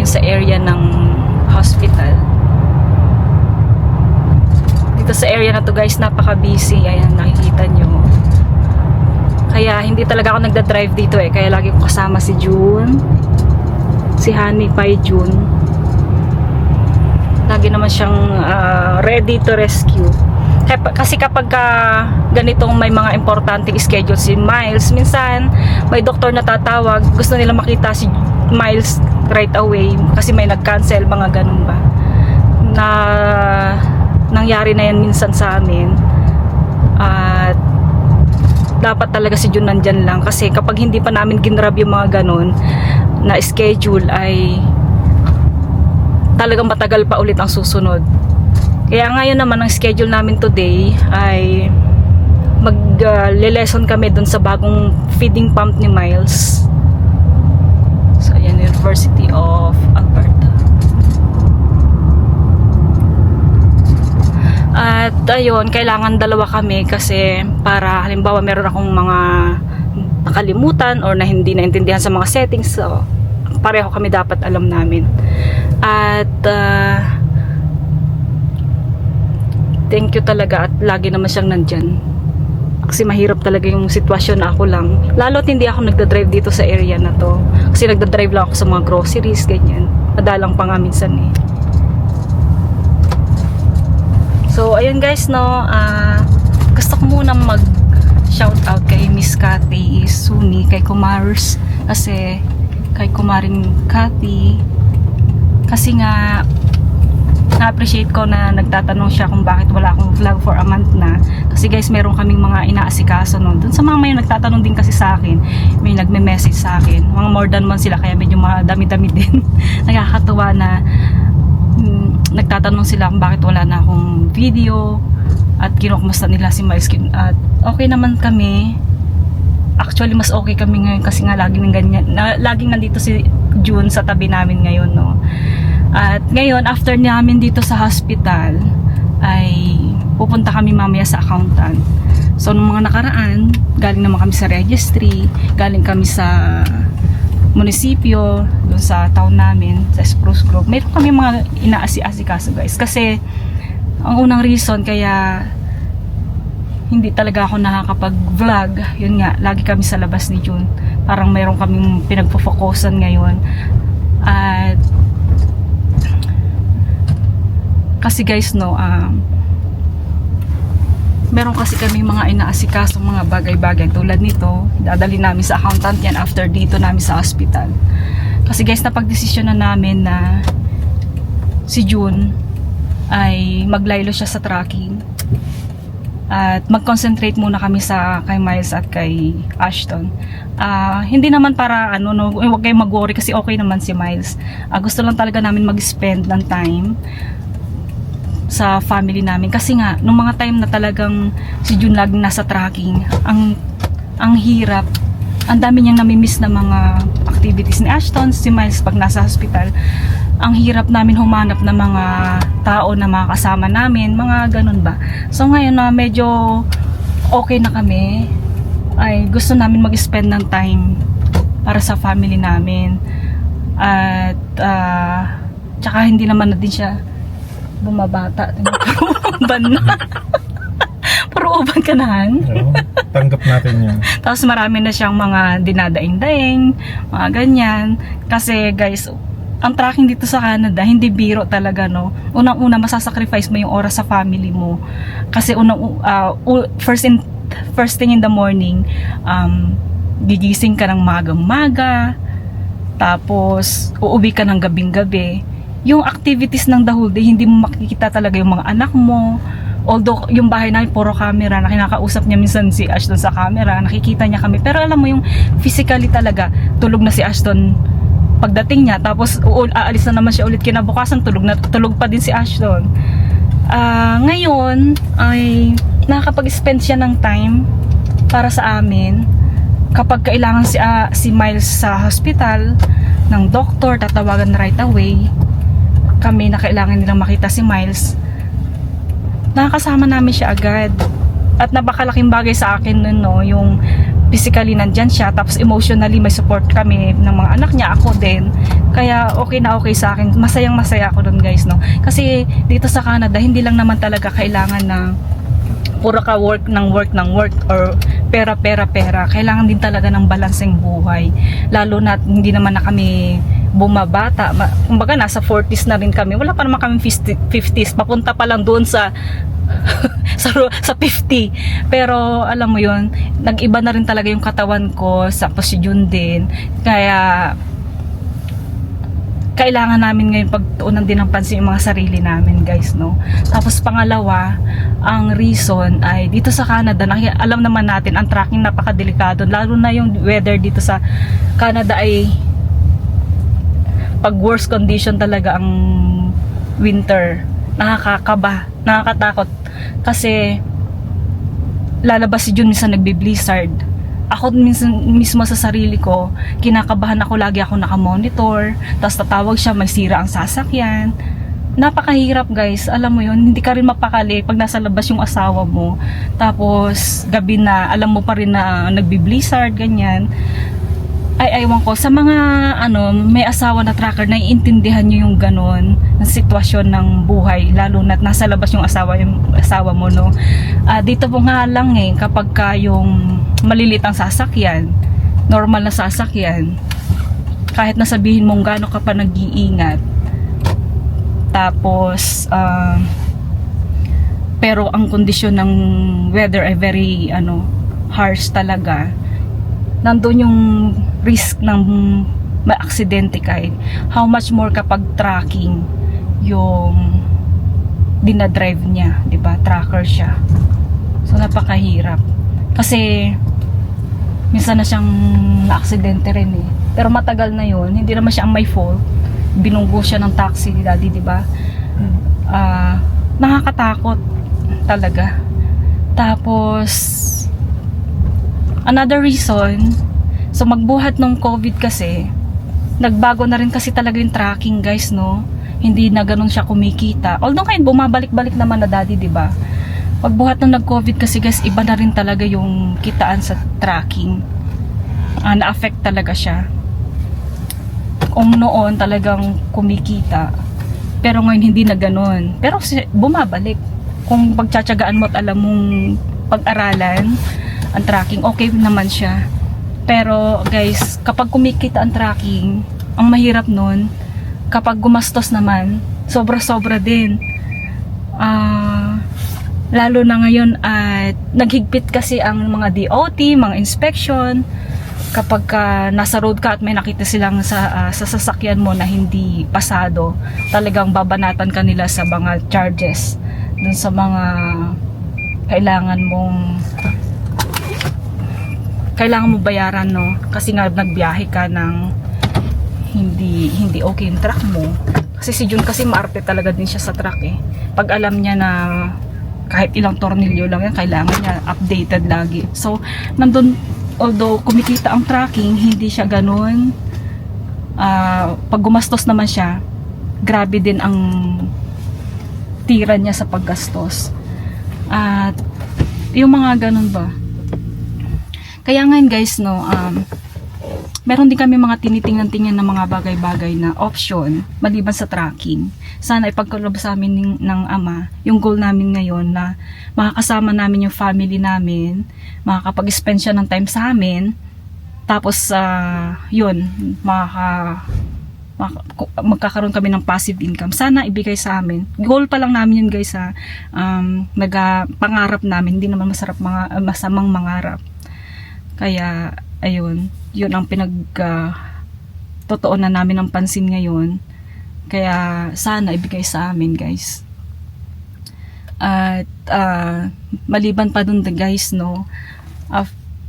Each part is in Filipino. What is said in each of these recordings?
ngayon sa area ng hospital. Dito sa area na to guys, napaka-busy. Ayan, nakikita nyo. Kaya hindi talaga ako nagda-drive dito eh. Kaya lagi ko kasama si June. Si Honey Pie June. Lagi naman siyang ready to rescue. Kasi kapag ganitong may mga importanteng schedule si Miles, minsan may doktor na tatawag, gusto nila makita si Miles right away kasi may nag-cancel, mga ganun ba. Na nangyari na yan minsan sa amin. At dapat talaga si Jun nandyan lang kasi kapag hindi pa namin ginrab yung mga ganun na schedule ay talagang matagal pa ulit ang susunod. Kaya ngayon naman ang schedule namin today ay mag-lesson kami dun sa bagong feeding pump ni Miles. So ayan, University of Alberta. At ayun, kailangan dalawa kami kasi para halimbawa meron akong mga nakalimutan or na hindi naintindihan sa mga settings, so pareho kami dapat alam namin. At thank you talaga at lagi naman siyang nandyan. Kasi mahirap talaga yung sitwasyon na ako lang. Lalo't hindi ako nagdadrive dito sa area na to. Kasi nagdadrive lang ako sa mga groceries, ganyan. Madalang pa nga minsan eh. So, ayun guys, no. Gusto ko muna mag-shoutout kay Miss Cathy Suni, kay Kumars. Kasi, kay Kumaring Cathy. Kasi nga, na-appreciate ko na nagtatanong siya kung bakit wala akong vlog for a month na. Kasi guys, meron kaming mga inaasikaso nun. Dun sa mga may nagtatanong din kasi sa akin, may nagme-message sa akin. Mga more than one sila, kaya medyo madami-dami din. Nakakatuwa na nagtatanong sila kung bakit wala na akong video at kinukumusta nila si Miles. At okay naman kami. Actually, mas okay kami ngayon kasi nga laging nandito si June sa tabi namin ngayon, no. At ngayon, after namin dito sa hospital, ay pupunta kami mamaya sa accountant. So, nung mga nakaraan, galing naman kami sa registry, galing kami sa munisipyo, doon sa town namin, sa Spruce Grove. Mayroon kami mga inaasi-asikaso guys. Kasi, ang unang reason kaya hindi talaga ako nakakapag-vlog, yun nga, lagi kami sa labas ni June. Parang mayroon kaming pinagpo-focusan ngayon. At kasi guys, no, meron kasi kami mga inaasikaso, mga bagay-bagay tulad nito. Dadali namin sa accountant yan after dito namin sa hospital. Kasi guys, napag-desisyon na namin na si June ay maglaylo siya sa tracking. At mag-concentrate muna kami sa kay Miles at kay Ashton. Hindi naman para ano, no, huwag kayong mag-worry kasi okay naman si Miles. Gusto lang talaga namin mag-spend ng time sa family namin kasi nga nung mga time na talagang si June laging nasa tracking, ang hirap, ang dami niyang namimiss na mga activities ni Ashton, si Miles pag nasa hospital. Ang hirap namin humanap ng mga tao na makakasama namin, mga ganun ba. So ngayon na medyo okay na kami, ay gusto namin mag-spend ng time para sa family namin. At tsaka hindi naman na din siya bumabata. Uban na. Puro uban ka na. Tanggap natin yan. Tapos marami na siyang mga dinadaing-daing, mga ganyan. Kasi guys, ang tracking dito sa Canada, hindi biro talaga, no. Unang-una, masasacrifice mo yung oras sa family mo. Kasi first thing in the morning, gigising ka ng magang-maga, tapos uuwi ka ng gabing-gabi. Yung activities ng the whole day, hindi mo makikita talaga yung mga anak mo. Although yung bahay namin puro camera, na kinakausap niya minsan si Ashton sa camera, nakikita niya kami. Pero alam mo yung physically talaga, tulog na si Ashton pagdating niya, tapos aalis na naman siya ulit kinabukasan, tulog pa din si Ashton. Ngayon ay nakakapag-spend siya ng time para sa amin. Kapag kailangan si Miles sa hospital ng doktor, tatawagan right away kami na kailangan nilang makita si Miles, nakakasama namin siya agad. At napakalaking bagay sa akin nun, no, yung physically nandyan siya, tapos emotionally may support kami ng mga anak niya, ako din. Kaya okay na okay sa akin. Masayang masaya ako dun, guys, no. Kasi dito sa Canada, hindi lang naman talaga kailangan na puro ka work or pera. Kailangan din talaga ng balanseng buhay. Lalo na hindi naman na kami bumabata. Kumbaga nasa 40s na rin kami. Wala pa naman kami 50s. Papunta pa lang doon sa sa 50. Pero alam mo yon, nag-iba na rin talaga yung katawan ko, sa posisyon din. Kaya kailangan namin ngayon pagtuunan din ng pansin yung mga sarili namin, guys, no. Tapos pangalawa, ang reason ay dito sa Canada, alam naman natin ang tracking napakadelikado, lalo na yung weather dito sa Canada ay pag worst condition talaga ang winter. Nakakakaba, nakakatakot kasi lalabas si Jun minsan nagbi-blizzard. Ako minsan mismo sa sarili ko, kinakabahan ako, lagi ako nakamonitor, tapos tatawag siya, may sira ang sasakyan. Napakahirap, guys, alam mo yun, hindi ka rin mapakali pag nasa labas yung asawa mo, tapos gabi na, alam mo pa rin na nagbi-blizzard, ganyan. Ay, aywan ko, sa mga may asawa na tracker, naiintindihan nyo yung ganon ng sitwasyon ng buhay, lalo na nasa labas yung asawa mo, no. Dito po nga lang kapag ka yung malilitang sasakyan, normal na sasakyan, kahit nasabihin mong gaano ka pa nag-iingat, tapos pero ang kondisyon ng weather ay very harsh talaga, nandun yung risk ng ma-aksidente ka. How much more kapag tracking yung dinadrive niya, di ba? Tracker siya. So napakahirap. Kasi minsan na siyang na-aksidente rin Pero matagal na yun, hindi naman siya ang may fault. Binunggo siya ng taxi ni Daddy, di ba? Nakakatakot talaga. Tapos another reason, so magbuhat ng COVID kasi, nagbago na rin kasi talaga yung tracking, guys, no? Hindi na ganun siya kumikita. Although ngayon bumabalik-balik naman na Daddy, di ba? Pagbuhat ng nag-COVID kasi, guys, iba na rin talaga yung kitaan sa tracking. Na-affect talaga siya. Kung noon talagang kumikita, pero ngayon hindi na ganun. Pero bumabalik. Kung pagtsatsagaan mo at alam mong pag-aralan ang tracking, okay naman siya. Pero guys, kapag kumikita ang tracking, ang mahirap nun, kapag gumastos naman, sobra-sobra din. Lalo na ngayon at naghigpit kasi ang mga DOT, mga inspection. Kapag nasa road ka at may nakita silang sa sasakyan mo na hindi pasado, talagang babanatan ka nila sa mga charges dun sa mga kailangan mo bayaran, no, kasi nga nagbiyahe ka ng hindi okay yung truck mo. Kasi si Jun kasi maarte talaga din siya sa truck pag alam niya na kahit ilang tornilyo lang yan, kailangan niya updated lagi. So nandun, although kumikita ang tracking, hindi siya ganun. Pag gumastos naman siya, grabe din ang tira niya sa paggastos. At yung mga ganun ba, kaya ngayon, guys, no, meron din kami mga tinitingnan-tingnan na mga bagay-bagay na option maliban sa tracking. Sana ipagkaloob sa amin ng Ama yung goal namin ngayon na makakasama namin yung family namin, makakapag-spend siya ng time sa amin, tapos yun, magkakaroon kami ng passive income. Sana ibigay sa amin. Goal pa lang namin yun, guys, pangarap namin, hindi naman masamang mangarap. Kaya ayun, yun ang totoo na namin ng pansin ngayon. Kaya sana ibigay sa amin, guys. At maliban pa dun, guys, no,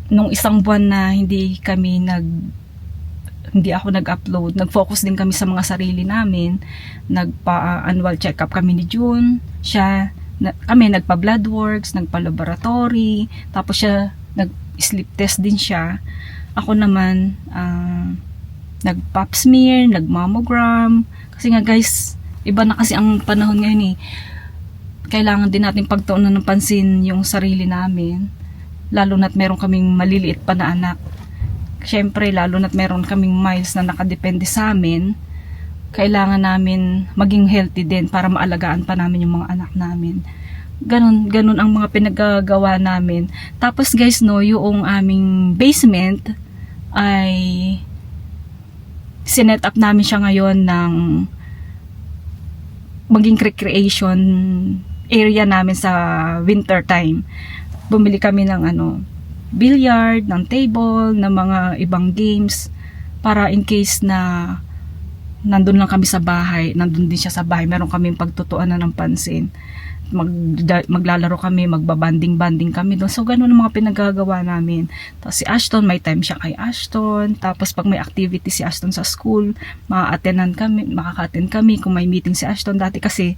nung isang buwan na hindi ako nag-upload, nag-focus din kami sa mga sarili namin. Nagpa-annual check-up kami ni June. Kami nagpa-blood works, nagpa-laboratory, tapos siya nag-sleep test din siya. Ako naman nag-pap smear, nag-mammogram. Kasi nga, guys, iba na kasi ang panahon ngayon kailangan din natin pagtuunan ng pansin yung sarili namin. Lalo na't meron kaming maliliit pa na anak. Siyempre, lalo na't meron kaming miles na nakadepende sa amin, kailangan namin maging healthy din para maalagaan pa namin yung mga anak namin. Ganun ang mga pinagagawa namin. Tapos guys, no, yung aming basement ay sinet up namin siya ngayon ng maging recreation area namin sa winter time. Bumili kami ng billiard, ng table, ng mga ibang games para in case na nandun lang kami sa bahay, nandun din siya sa bahay, meron kaming pagtutuanan ng pansin. Maglalaro kami, magbabanding-banding kami doon. So, ganun ang mga pinagagawa namin. Tapos si Ashton, may time siya kay Ashton. Tapos pag may activity si Ashton sa school, makaka-attend kami kung may meeting si Ashton. Dati kasi,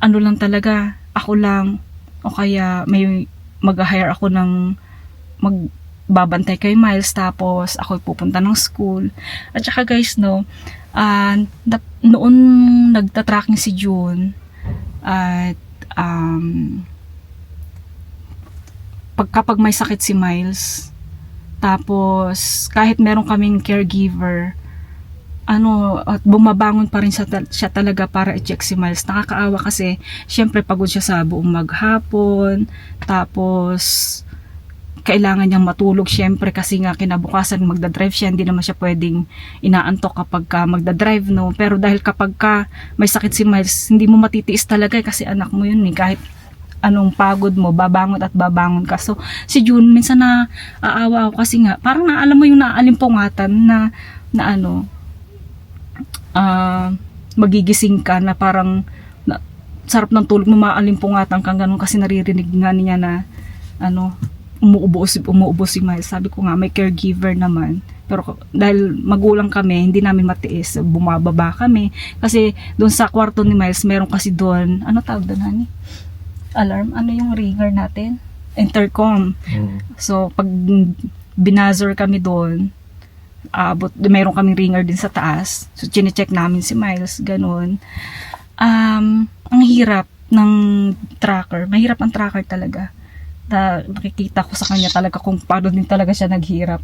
lang talaga, ako lang, o kaya may mag-hire ako ng magbabantay kay Miles, tapos ako pupunta ng school. At saka guys, no, noon nagta-tracking si June, at kapag may sakit si Miles, tapos kahit meron kaming caregiver, at bumabangon pa rin siya talaga para i-check si Miles. Nakakaawa kasi syempre pagod siya sa buong maghapon, tapos kailangan niyang matulog syempre kasi nga kinabukasan magdadrive siya, hindi naman siya pwedeng inaantok kapag magdadrive, no. Pero dahil kapag may sakit si Miles, hindi mo matitiis talaga kasi anak mo yun, kahit anong pagod mo, babangon at babangon ka. So si June minsan na aawa ako kasi nga parang naalam mo yung naalimpungatan na magigising ka na parang sarap ng tulog mo, maalimpungatan kang ganun kasi naririnig nga niya na umuubos si Miles. Sabi ko nga may caregiver naman, pero dahil magulang kami, hindi namin matiis, bumababa kami kasi doon sa kwarto ni Miles meron kasi doon, tawag doon, honey? Alarm, yung ringer natin? Intercom. So pag binazzer kami doon, mayroon kaming ringer din sa taas. So, chine-check namin si Miles, ganun. Ang hirap ng tracker. Mahirap ang tracker talaga. Nakikita ko sa kanya talaga kung paano din talaga siya naghirap.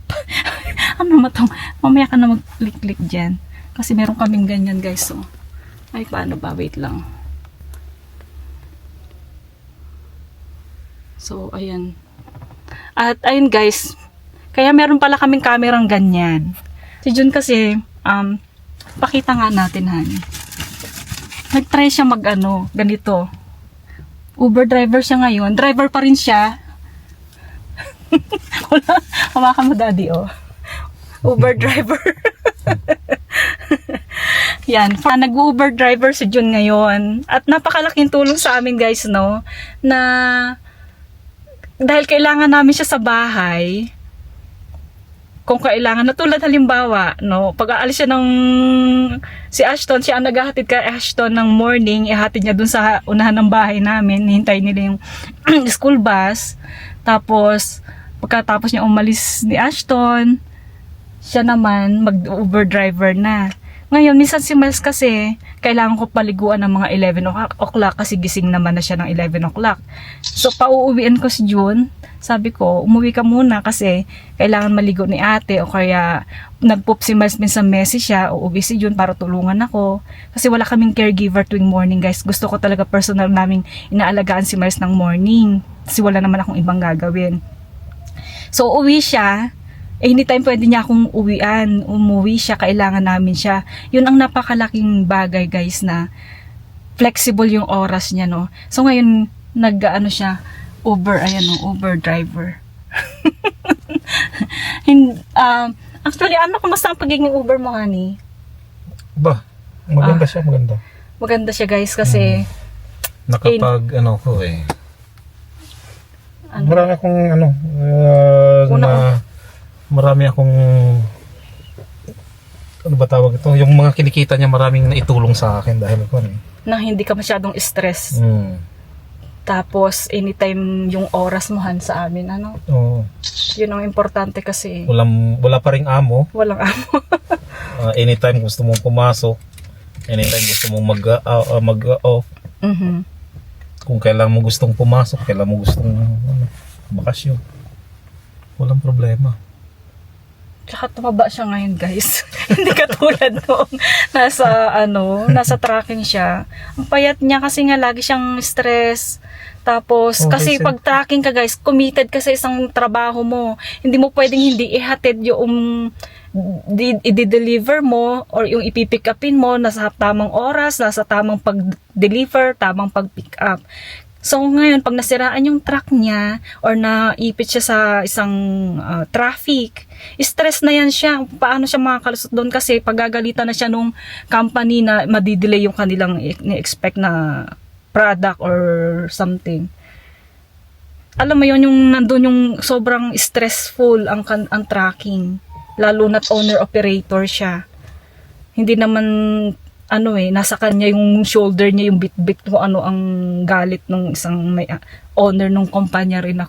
Mamaya ka na mag-click-click dyan. Kasi meron kaming ganyan, guys. So, ay, paano ba? Wait lang. So, ayan. At, ayun, guys. Kaya meron pala kaming kamerang ganyan. Si June kasi, pakita nga natin, honey. Nag-try siya ganito. Uber driver siya ngayon. Driver pa rin siya. Wala, hawakan mo, daddy, oh. Uber driver. Yan. Nag-Uber driver si June ngayon. At napakalaking tulong sa amin, guys, no? Na, dahil kailangan namin siya sa bahay, kung kailangan na tulad halimbawa, no, pag aalis siya si Ashton, siya ang naghahatid kay Ashton ng morning, ihatid niya dun sa unahan ng bahay namin, hintay nila yung school bus, tapos pagkatapos niya umalis ni Ashton, siya naman mag-Uber driver na. Ngayon, minsan si Miles kasi, kailangan ko paliguan ng mga 11 o'clock kasi gising naman na siya ng 11 o'clock. So, pauuwian ko si June. Sabi ko, umuwi ka muna kasi kailangan maligo ni ate o kaya nag-poop si Miles, minsan messy siya, uuwi si June para tulungan ako. Kasi wala kaming caregiver tuwing morning, guys. Gusto ko talaga personal naming inaalagaan si Miles ng morning kasi wala naman akong ibang gagawin. So, uuwi siya. Anytime pwede niya akong uwian, umuwi siya, kailangan namin siya. Yun ang napakalaking bagay, guys, na flexible yung oras niya, no. So ngayon siya, Uber, Uber driver. Actually, kumusta ang pagiging Uber mo, honey? Maganda siya, maganda. Maganda siya, guys, kasi marami akong marami akong tawag ito, yung mga kinikita niya maraming naitulong sa akin dahil na hindi ka masyadong stress. Tapos anytime yung oras mo sa amin, Oo. Yun ang importante kasi wala pa ring amo. Walang amo. Anytime gusto mong pumasok, anytime gusto mong mag-off. Kung kailan mo gustong pumasok, kailan mo gustong bakasyon. Walang problema. Tsaka tumaba siya ngayon, guys. Hindi katulad noong nasa tracking siya. Ang payat niya kasi nga lagi siyang stress. Tapos, Okay, kasi sir. pag tracking ka, guys, committed ka sa isang trabaho mo. Hindi mo pwedeng hindi ihatid yung i-deliver mo or yung ipipick upin mo nasa tamang oras, nasa tamang pag-deliver, tamang pag-pick up. So ngayon, pag nasiraan yung truck niya or naipit siya sa isang traffic, stress na yan siya. Paano siya makakalusot doon kasi pagagalitan na siya nung company na madidelay yung kanilang ni-expect na product or something. Alam mo yun, yung nandun yung sobrang stressful ang tracking. Lalo na't owner-operator siya. Hindi naman nasa kanya yung shoulder niya, yung bit-bit kung ano ang galit ng isang may owner ng kumpanya rin na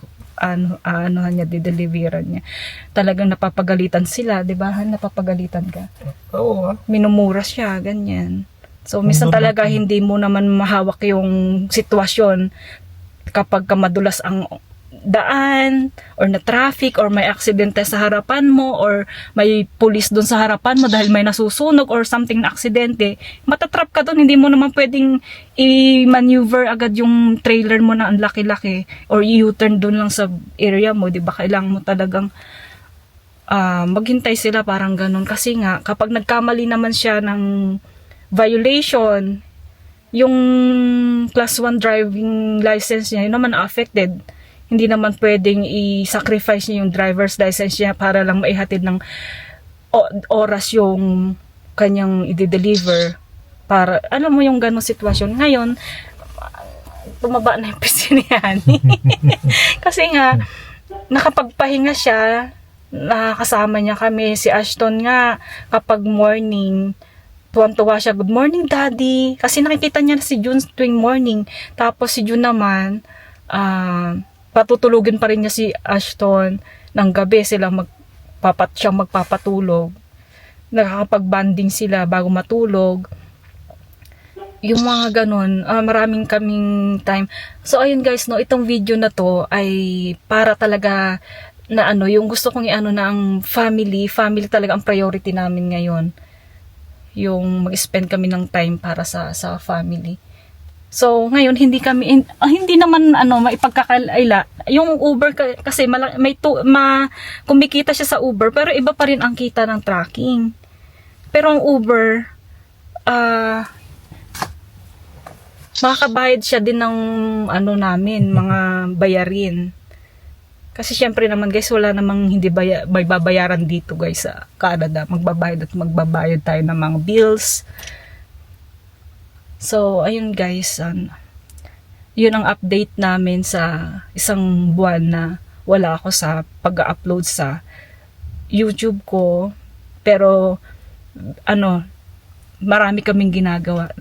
niya, dideliveran niya. Talagang napapagalitan sila, di ba? Napapagalitan ka. Oo, Minumura siya, ganyan. So, minsan talaga hindi mo naman mahawak yung sitwasyon kapag madulas ang daan or na traffic or may aksidente sa harapan mo or may pulis doon sa harapan mo dahil may nasusunog or something na aksidente, matatrap ka doon. Hindi mo naman pwedeng i-maneuver agad yung trailer mo na ang laki-laki or i-U-turn doon lang sa area mo, di ba? Kailangan mo talagang maghintay sila, parang ganun. Kasi nga, kapag nagkamali naman siya ng violation, yung class 1 driving license niya, yun naman affected. Hindi naman pwedeng i-sacrifice niya yung driver's license niya para lang maihatid ng oras yung kanyang i-deliver. Para, alam mo yung ganong sitwasyon. Ngayon, tumaba na yung pisinihan. Kasi nga, nakapagpahinga siya, nakakasama niya kami. Si Ashton nga, kapag morning, tuwan-tuwa siya, good morning daddy. Kasi nakikita niya na si June tuwing morning. Tapos si June naman, patutulugin pa rin niya si Ashton ng gabi, sila siyang magpapatulog. Nakakapag-banding sila bago matulog. Yung mga ganun, maraming kaming time. So ayun guys, no, itong video na to ay para talaga na yung gusto kong na ang family talaga ang priority namin ngayon. Yung mag-spend kami ng time para sa family. So, ngayon, hindi naman, maipagkakaila. Yung Uber, kasi kumikita siya sa Uber, pero iba pa rin ang kita ng tracking. Pero ang Uber, makakabayad siya din ng, namin, mga bayarin. Kasi syempre naman guys, wala namang hindi may babayaran dito guys sa Canada. Magbabayad tayo ng mga bills. So, ayun guys, yun ang update namin sa isang buwan na wala ako sa pag-upload sa YouTube ko. Pero, marami kaming ginagawa.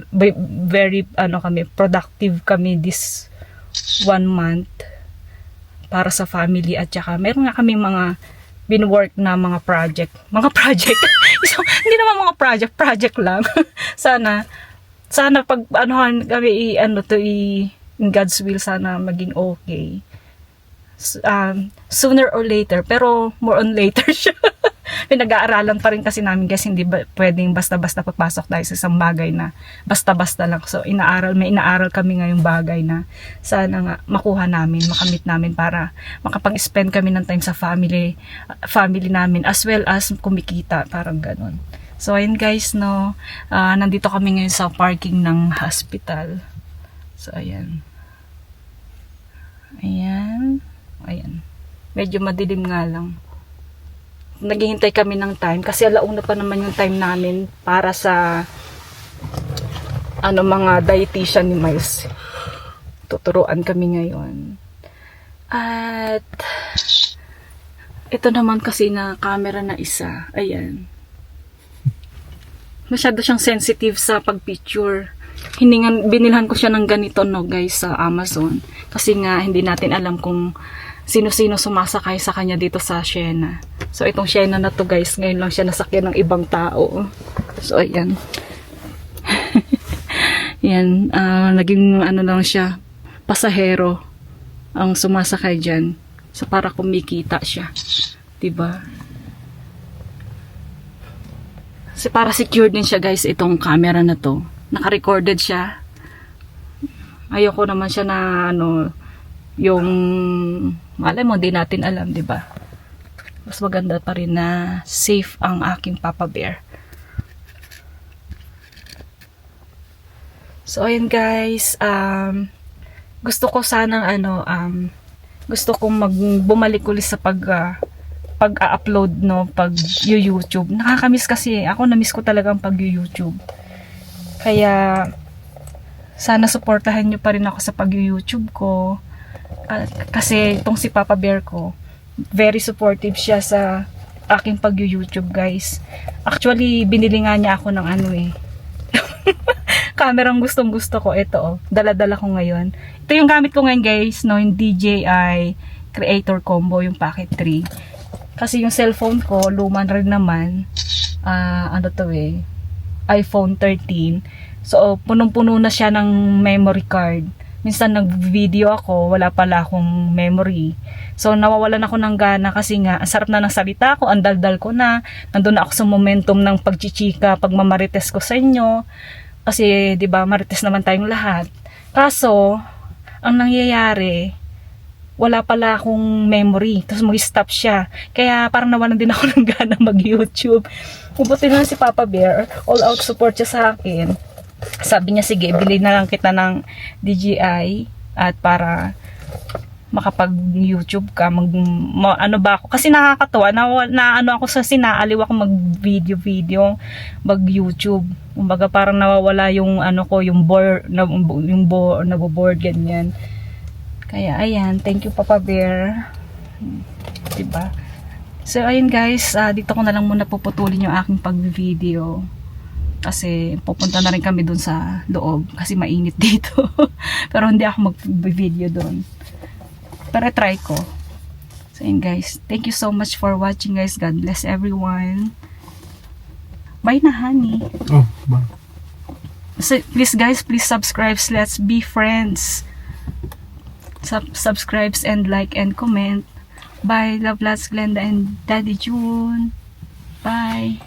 Very, productive kami this 1 month para sa family at saka meron nga kaming mga binwork na mga project. So, hindi naman mga project lang. Sana pag kami in God's will, sana maging okay. Sooner or later, pero more on later siya. Pinag-aaralan pa rin kasi namin guys, hindi pwedeng basta-basta papasok tayo sa isang bagay na basta-basta lang. So may inaaral kami ngayong bagay na sana nga makamit namin para makapag-spend kami ng time sa family namin as well as kumikita, parang ganun. So, ayun guys, no, nandito kami ngayon sa parking ng hospital. So, ayan. Ayan. Medyo madilim nga lang. Naghihintay kami ng time kasi alauna pa naman yung time namin para sa mga dietitian ni Miles. Tuturuan kami ngayon. At ito naman kasi na camera na isa. Ayan. Masyado siyang sensitive sa pagpicture. Binilhan ko siya ng ganito guys sa Amazon. Kasi nga hindi natin alam kung sino-sino sumasakay sa kanya dito sa Sienna. So itong Sienna na to guys, ngayon lang siya nasakyan ng ibang tao. So ayan. Yan, naging lang siya, pasahero ang sumasakay dyan. So, para kumikita siya. Diba? Kasi para secure din siya guys, itong camera na to. Naka-recorded siya. Ayoko naman siya na yung malay mo, di natin alam, diba? Mas maganda pa rin na safe ang aking Papa Bear. So, ayun guys, gusto ko sanang gusto kong bumalik ulit sa pag-upload, no, pag-YouTube. Nakakamiss kasi, ako na-miss ko talaga ang pag-YouTube. Kaya, sana supportahan nyo pa rin ako sa pag-YouTube ko. Kasi, itong si Papa Bear ko, very supportive siya sa aking pag-YouTube, guys. Actually, binili nga niya ako ng kamerang gustong-gusto ko. Ito, dala-dala ko ngayon. Ito yung gamit ko ngayon, guys, no, yung DJI Creator Combo, yung Pocket 3. Kasi yung cellphone ko, luman rin naman. iPhone 13. So, punong-puno na siya ng memory card. Minsan nag-video ako, wala pala akong memory. So, nawawalan ako ng gana kasi nga, ang sarap na ng salita ko, ang daldal ko na. Nandun na ako sa momentum ng pagchichika, pagmamarites ko sa inyo. Kasi, di ba, marites naman tayong lahat. Kaso, ang nangyayari, wala pala akong memory. Tapos mag-stop siya. Kaya parang nawalan din ako ng gana mag-YouTube. Mabuti na si Papa Bear, all out support siya sa akin. Sabi niya, sige, bilhin na lang kita ng DJI at para makapag-YouTube ka, ano ba ako, kasi nakakatawa, na ako sa sinaaliw ako mag-video, mag-YouTube. Kumbaga parang nawawala yung yung nabo-board, ganyan. Kaya ayan, thank you Papa Bear. Diba? So ayun guys, dito ko na lang muna puputulin yung aking pag-video. Kasi pupunta na rin kami dun sa loob kasi mainit dito. Pero hindi ako mag-video dun. Pero try ko. So yun guys, thank you so much for watching guys. God bless everyone. Bye na honey. Oh, bye. So please guys, please subscribe. Let's be friends. Subscribes and like and comment. Bye. Love, lots, Glenda and Daddy June. Bye.